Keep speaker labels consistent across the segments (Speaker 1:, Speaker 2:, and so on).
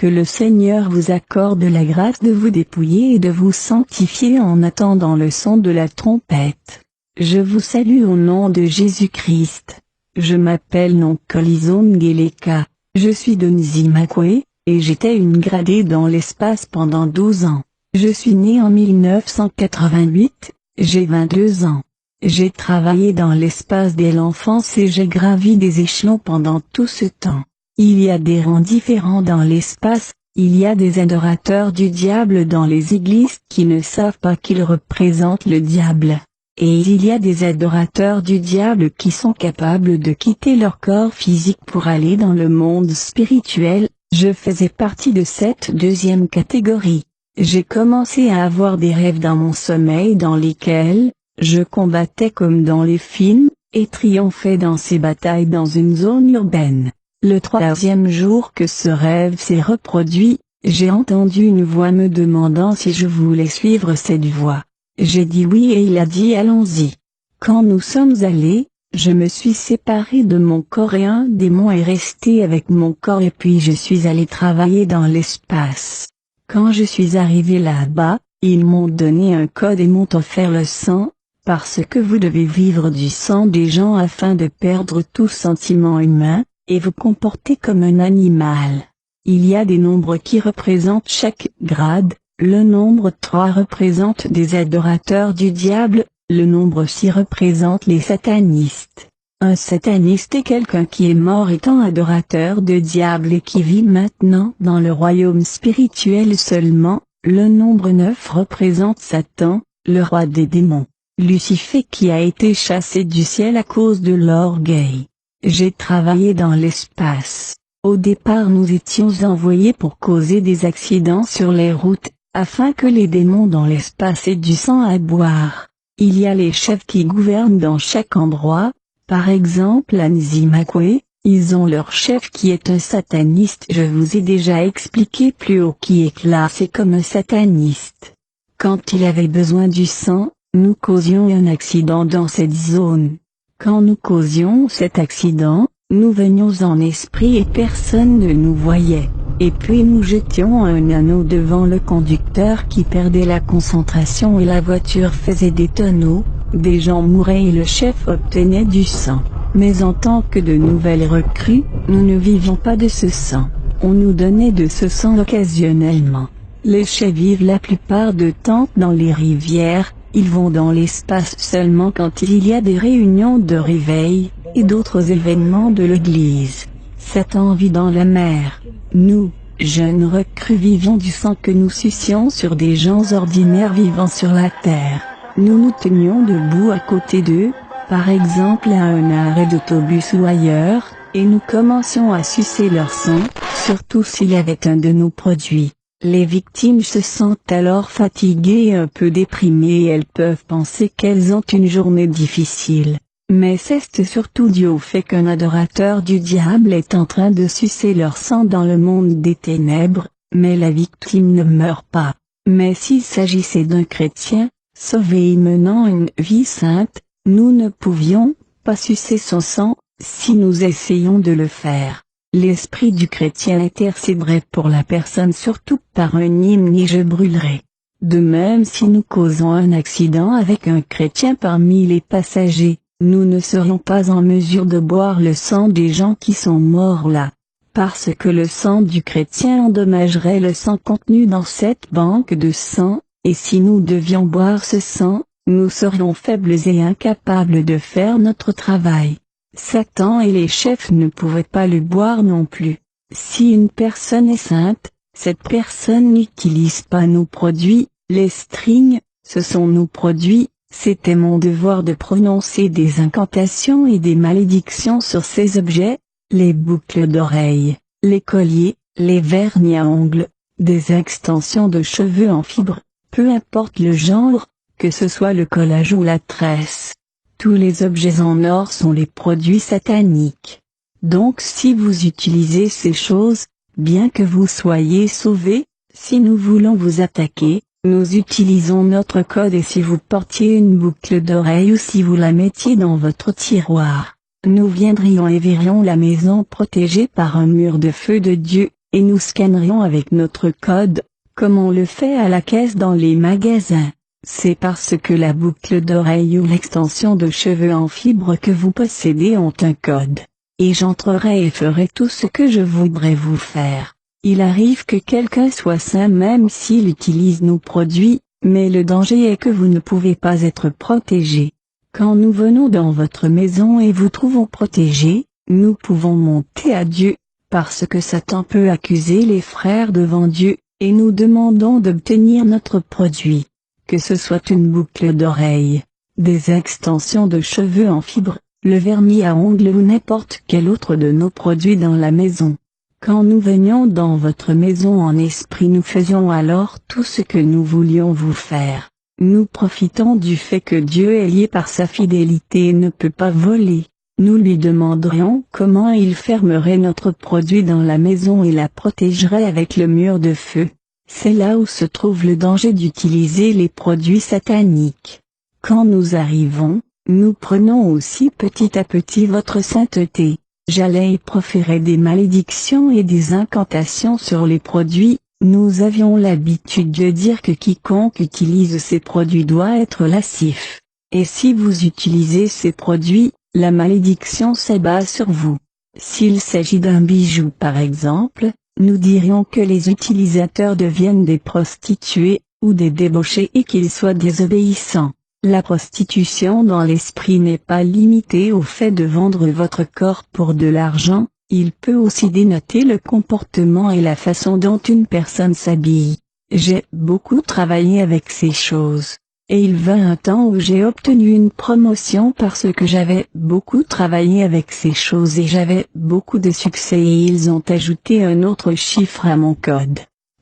Speaker 1: Que le Seigneur vous accorde la grâce de vous dépouiller et de vous sanctifier en attendant le son de la trompette. Je vous salue au nom de Jésus-Christ. Je m'appelle Nonkolizon Geleka, je suis de Nzimakwe, et j'étais une gradée dans l'espace pendant 12 ans. Je suis né en 1988, j'ai 22 ans. J'ai travaillé dans l'espace dès l'enfance et j'ai gravi des échelons pendant tout ce temps. Il y a des rangs différents dans l'espace, il y a des adorateurs du diable dans les églises qui ne savent pas qu'ils représentent le diable. Et il y a des adorateurs du diable qui sont capables de quitter leur corps physique pour aller dans le monde spirituel. Je faisais partie de cette deuxième catégorie. J'ai commencé à avoir des rêves dans mon sommeil dans lesquels je combattais comme dans les films, et triomphais dans ces batailles dans une zone urbaine. Le 3e jour que ce rêve s'est reproduit, j'ai entendu une voix me demandant si je voulais suivre cette voie. J'ai dit oui et il a dit allons-y. Quand nous sommes allés, je me suis séparé de mon corps et un démon est resté avec mon corps et puis je suis allé travailler dans l'espace. Quand je suis arrivé là-bas, ils m'ont donné un code et m'ont offert le sang, parce que vous devez vivre du sang des gens afin de perdre tout sentiment humain, et vous comporter comme un animal. Il y a des nombres qui représentent chaque grade, le nombre 3 représente des adorateurs du diable, le nombre 6 représente les satanistes. Un sataniste est quelqu'un qui est mort étant adorateur de diable et qui vit maintenant dans le royaume spirituel seulement. Le nombre 9 représente Satan, le roi des démons. Lucifer qui a été chassé du ciel à cause de l'orgueil. J'ai travaillé dans l'espace. Au départ nous étions envoyés pour causer des accidents sur les routes, afin que les démons dans l'espace aient du sang à boire. Il y a les chefs qui gouvernent dans chaque endroit, par exemple à Nzimakwe, ils ont leur chef qui est un sataniste. Je vous ai déjà expliqué plus haut qui est classé comme un sataniste. Quand il avait besoin du sang, nous causions un accident dans cette zone. Quand nous causions cet accident, nous venions en esprit et personne ne nous voyait. Et puis nous jetions un anneau devant le conducteur qui perdait la concentration et la voiture faisait des tonneaux, des gens mouraient et le chef obtenait du sang. Mais en tant que de nouvelles recrues, nous ne vivions pas de ce sang. On nous donnait de ce sang occasionnellement. Les chefs vivent la plupart du temps dans les rivières. Ils vont dans l'espace seulement quand il y a des réunions de réveil, et d'autres événements de l'église. Satan vit dans la mer. Nous, jeunes recrues vivions du sang que nous sucions sur des gens ordinaires vivant sur la terre. Nous nous tenions debout à côté d'eux, par exemple à un arrêt d'autobus ou ailleurs, et nous commencions à sucer leur sang, surtout s'il y avait un de nos produits. Les victimes se sentent alors fatiguées et un peu déprimées et elles peuvent penser qu'elles ont une journée difficile. Mais c'est surtout dû au fait qu'un adorateur du diable est en train de sucer leur sang dans le monde des ténèbres, mais la victime ne meurt pas. Mais s'il s'agissait d'un chrétien, sauvé et menant une vie sainte, nous ne pouvions pas sucer son sang, si nous essayions de le faire. L'esprit du chrétien intercéderait pour la personne surtout par un hymne et je brûlerai. De même si nous causons un accident avec un chrétien parmi les passagers, nous ne serions pas en mesure de boire le sang des gens qui sont morts là. Parce que le sang du chrétien endommagerait le sang contenu dans cette banque de sang, et si nous devions boire ce sang, nous serions faibles et incapables de faire notre travail. Satan et les chefs ne pouvaient pas le boire non plus. Si une personne est sainte, cette personne n'utilise pas nos produits, les strings, ce sont nos produits, c'était mon devoir de prononcer des incantations et des malédictions sur ces objets, les boucles d'oreilles, les colliers, les vernis à ongles, des extensions de cheveux en fibre, peu importe le genre, que ce soit le collage ou la tresse. Tous les objets en or sont les produits sataniques. Donc si vous utilisez ces choses, bien que vous soyez sauvés, si nous voulons vous attaquer, nous utilisons notre code et si vous portiez une boucle d'oreille ou si vous la mettiez dans votre tiroir, nous viendrions et verrions la maison protégée par un mur de feu de Dieu, et nous scannerions avec notre code, comme on le fait à la caisse dans les magasins. C'est parce que la boucle d'oreille ou l'extension de cheveux en fibre que vous possédez ont un code. Et j'entrerai et ferai tout ce que je voudrais vous faire. Il arrive que quelqu'un soit sain même s'il utilise nos produits, mais le danger est que vous ne pouvez pas être protégé. Quand nous venons dans votre maison et vous trouvons protégé, nous pouvons monter à Dieu, parce que Satan peut accuser les frères devant Dieu, et nous demandons d'obtenir notre produit. Que ce soit une boucle d'oreille, des extensions de cheveux en fibre, le vernis à ongles ou n'importe quel autre de nos produits dans la maison. Quand nous venions dans votre maison en esprit, nous faisions alors tout ce que nous voulions vous faire. Nous profitons du fait que Dieu est lié par sa fidélité et ne peut pas voler. Nous lui demanderions comment il fermerait notre produit dans la maison et la protégerait avec le mur de feu. C'est là où se trouve le danger d'utiliser les produits sataniques. Quand nous arrivons, nous prenons aussi petit à petit votre sainteté. J'allais y proférer des malédictions et des incantations sur les produits. Nous avions l'habitude de dire que quiconque utilise ces produits doit être lascif. Et si vous utilisez ces produits, la malédiction s'abat sur vous. S'il s'agit d'un bijou par exemple, nous dirions que les utilisateurs deviennent des prostituées, ou des débauchés et qu'ils soient désobéissants. La prostitution dans l'esprit n'est pas limitée au fait de vendre votre corps pour de l'argent, il peut aussi dénoter le comportement et la façon dont une personne s'habille. J'ai beaucoup travaillé avec ces choses. Et il vint un temps où j'ai obtenu une promotion parce que j'avais beaucoup travaillé avec ces choses et j'avais beaucoup de succès et ils ont ajouté un autre chiffre à mon code.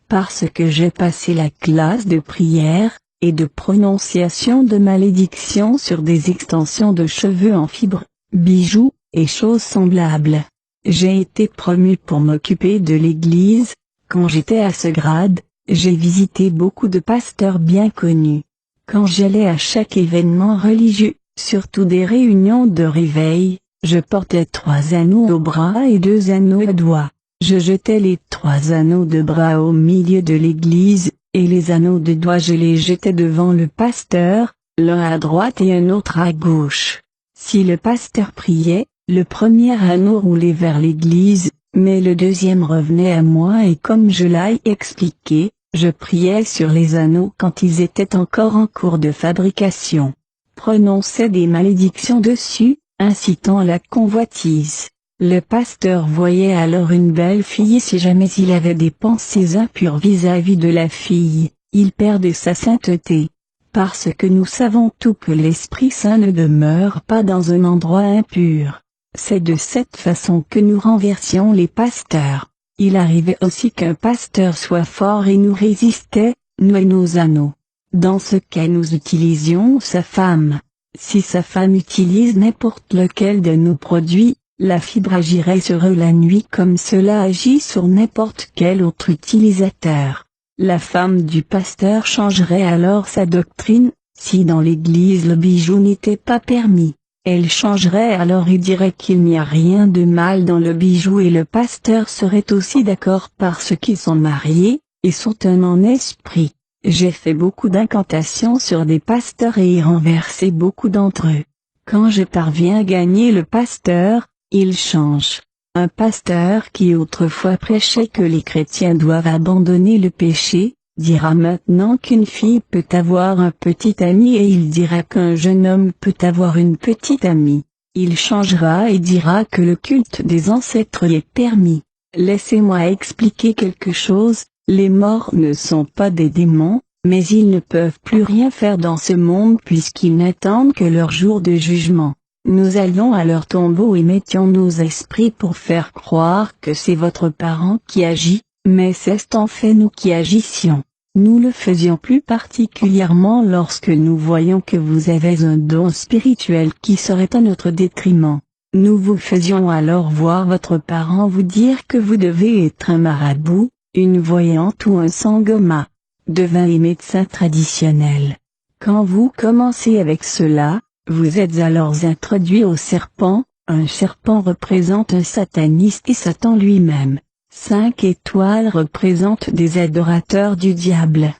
Speaker 1: Parce que j'ai passé la classe de prière, et de prononciation de malédiction sur des extensions de cheveux en fibre, bijoux, et choses semblables. J'ai été promu pour m'occuper de l'église. Quand j'étais à ce grade, j'ai visité beaucoup de pasteurs bien connus. Quand j'allais à chaque événement religieux, surtout des réunions de réveil, je portais 3 anneaux au bras et 2 anneaux au doigt. Je jetais les 3 anneaux de bras au milieu de l'église, et les anneaux de doigts je les jetais devant le pasteur, l'un à droite et un autre à gauche. Si le pasteur priait, le premier anneau roulait vers l'église, mais le deuxième revenait à moi et comme je l'ai expliqué, je priais sur les anneaux quand ils étaient encore en cours de fabrication. Prononçais des malédictions dessus, incitant la convoitise. Le pasteur voyait alors une belle fille et si jamais il avait des pensées impures vis-à-vis de la fille, il perdait sa sainteté. Parce que nous savons tout que l'Esprit Saint ne demeure pas dans un endroit impur. C'est de cette façon que nous renversions les pasteurs. Il arrivait aussi qu'un pasteur soit fort et nous résistait, nous et nos anneaux. Dans ce cas nous utilisions sa femme. Si sa femme utilise n'importe lequel de nos produits, la fibre agirait sur eux la nuit comme cela agit sur n'importe quel autre utilisateur. La femme du pasteur changerait alors sa doctrine, si dans l'église le bijou n'était pas permis. Elle changerait alors et dirait qu'il n'y a rien de mal dans le bijou et le pasteur serait aussi d'accord parce qu'ils sont mariés, et sont un en esprit. J'ai fait beaucoup d'incantations sur des pasteurs et y renversé beaucoup d'entre eux. Quand je parviens à gagner le pasteur, il change. Un pasteur qui autrefois prêchait que les chrétiens doivent abandonner le péché, dira maintenant qu'une fille peut avoir un petit ami et il dira qu'un jeune homme peut avoir une petite amie. Il changera et dira que le culte des ancêtres y est permis. Laissez-moi expliquer quelque chose, les morts ne sont pas des démons, mais ils ne peuvent plus rien faire dans ce monde puisqu'ils n'attendent que leur jour de jugement. Nous allions à leur tombeau et mettions nos esprits pour faire croire que c'est votre parent qui agit, mais c'est en fait nous qui agissions. Nous le faisions plus particulièrement lorsque nous voyions que vous avez un don spirituel qui serait à notre détriment. Nous vous faisions alors voir votre parent vous dire que vous devez être un marabout, une voyante ou un sangoma, devin et médecin traditionnel. Quand vous commencez avec cela, vous êtes alors introduit au serpent. Un serpent représente un sataniste et Satan lui-même. 5 étoiles représentent des adorateurs du diable.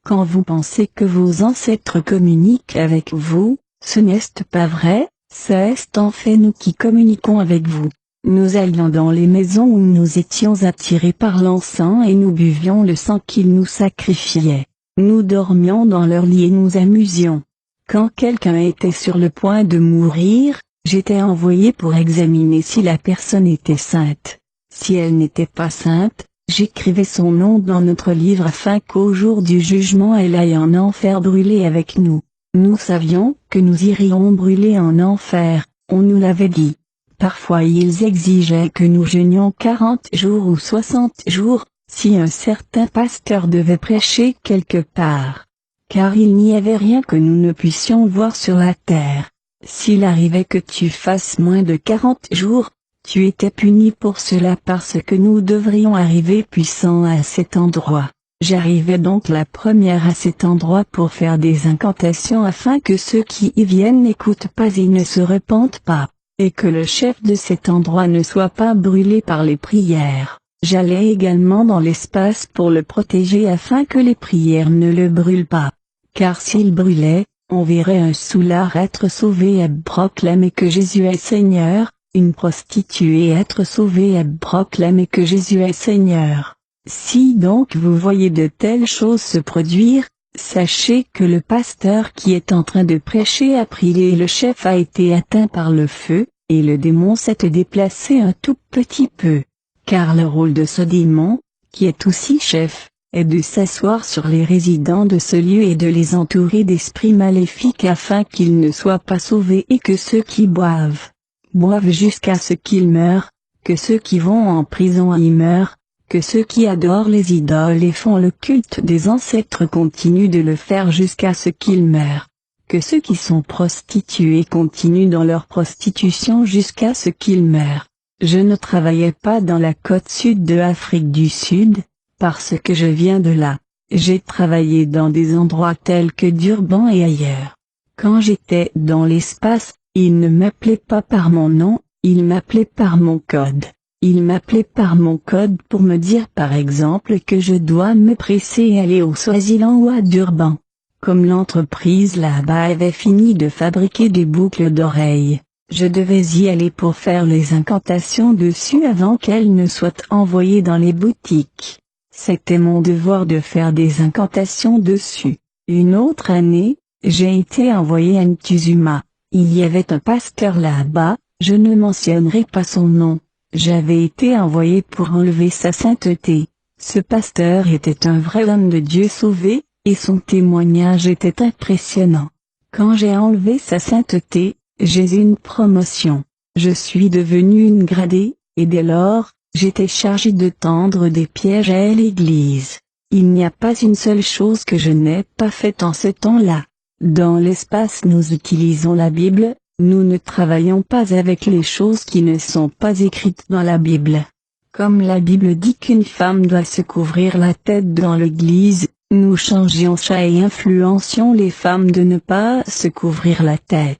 Speaker 1: Quand vous pensez que vos ancêtres communiquent avec vous, ce n'est pas vrai, c'est en fait nous qui communiquons avec vous. Nous allions dans les maisons où nous étions attirés par l'encens et nous buvions le sang qu'ils nous sacrifiaient. Nous dormions dans leur lit et nous amusions. Quand quelqu'un était sur le point de mourir, j'étais envoyé pour examiner si la personne était sainte. Si elle n'était pas sainte, j'écrivais son nom dans notre livre afin qu'au jour du jugement elle aille en enfer brûler avec nous. Nous savions que nous irions brûler en enfer, on nous l'avait dit. Parfois ils exigeaient que nous jeûnions 40 jours ou 60 jours, si un certain pasteur devait prêcher quelque part. Car il n'y avait rien que nous ne puissions voir sur la terre. S'il arrivait que tu fasses moins de 40 jours, tu étais puni pour cela parce que nous devrions arriver puissants à cet endroit. J'arrivais donc la première à cet endroit pour faire des incantations afin que ceux qui y viennent n'écoutent pas et ne se repentent pas, et que le chef de cet endroit ne soit pas brûlé par les prières. J'allais également dans l'espace pour le protéger afin que les prières ne le brûlent pas. Car s'il brûlait, on verrait un soulard être sauvé et proclamer que Jésus est Seigneur, une prostituée être sauvée et proclamer que Jésus est Seigneur. Si donc vous voyez de telles choses se produire, sachez que le pasteur qui est en train de prêcher a prié et le chef a été atteint par le feu, et le démon s'est déplacé un tout petit peu. Car le rôle de ce démon, qui est aussi chef, est de s'asseoir sur les résidents de ce lieu et de les entourer d'esprits maléfiques afin qu'ils ne soient pas sauvés et que ceux qui boivent jusqu'à ce qu'ils meurent, que ceux qui vont en prison y meurent, que ceux qui adorent les idoles et font le culte des ancêtres continuent de le faire jusqu'à ce qu'ils meurent, que ceux qui sont prostitués continuent dans leur prostitution jusqu'à ce qu'ils meurent. Je ne travaillais pas dans la côte sud de Afrique du Sud, parce que je viens de là. J'ai travaillé dans des endroits tels que Durban et ailleurs. Quand j'étais dans l'espace, il ne m'appelait pas par mon nom, il m'appelait par mon code. Il m'appelait par mon code pour me dire par exemple que je dois me presser et aller au Swaziland ou à Durban. Comme l'entreprise là-bas avait fini de fabriquer des boucles d'oreilles, je devais y aller pour faire les incantations dessus avant qu'elles ne soient envoyées dans les boutiques. C'était mon devoir de faire des incantations dessus. Une autre année, j'ai été envoyé à Ntuzuma. Il y avait un pasteur là-bas, je ne mentionnerai pas son nom. J'avais été envoyé pour enlever sa sainteté. Ce pasteur était un vrai homme de Dieu sauvé, et son témoignage était impressionnant. Quand j'ai enlevé sa sainteté, j'ai eu une promotion. Je suis devenu une gradée, et dès lors, j'étais chargé de tendre des pièges à l'église. Il n'y a pas une seule chose que je n'ai pas faite en ce temps-là. Dans l'espace nous utilisons la Bible, nous ne travaillons pas avec les choses qui ne sont pas écrites dans la Bible. Comme la Bible dit qu'une femme doit se couvrir la tête dans l'église, nous changions ça et influencions les femmes de ne pas se couvrir la tête.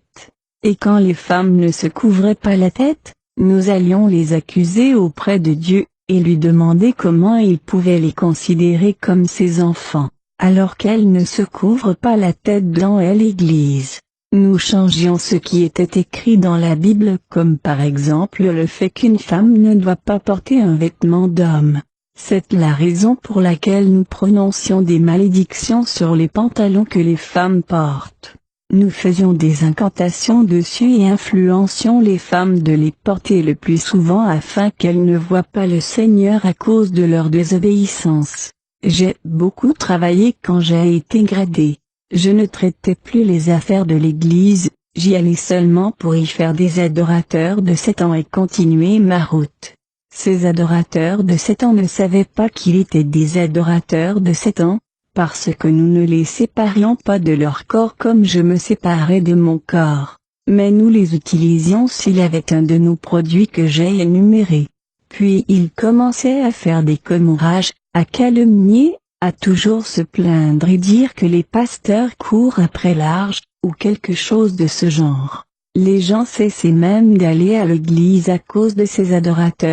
Speaker 1: Et quand les femmes ne se couvraient pas la tête, nous allions les accuser auprès de Dieu, et lui demander comment il pouvait les considérer comme ses enfants, alors qu'elles ne se couvrent pas la tête dans l'église. Nous changions ce qui était écrit dans la Bible comme par exemple le fait qu'une femme ne doit pas porter un vêtement d'homme. C'est la raison pour laquelle nous prononcions des malédictions sur les pantalons que les femmes portent. Nous faisions des incantations dessus et influencions les femmes de les porter le plus souvent afin qu'elles ne voient pas le Seigneur à cause de leur désobéissance. J'ai beaucoup travaillé quand j'ai été gradé. Je ne traitais plus les affaires de l'église, j'y allais seulement pour y faire des adorateurs de Satan et continuer ma route. Ces adorateurs de Satan ne savaient pas qu'ils étaient des adorateurs de Satan, parce que nous ne les séparions pas de leur corps comme je me séparais de mon corps, mais nous les utilisions s'il avait un de nos produits que j'ai énuméré. Puis ils commençaient à faire des commérages, à calomnier, à toujours se plaindre et dire que les pasteurs courent après l'argent, ou quelque chose de ce genre. Les gens cessaient même d'aller à l'église à cause de ces adorateurs.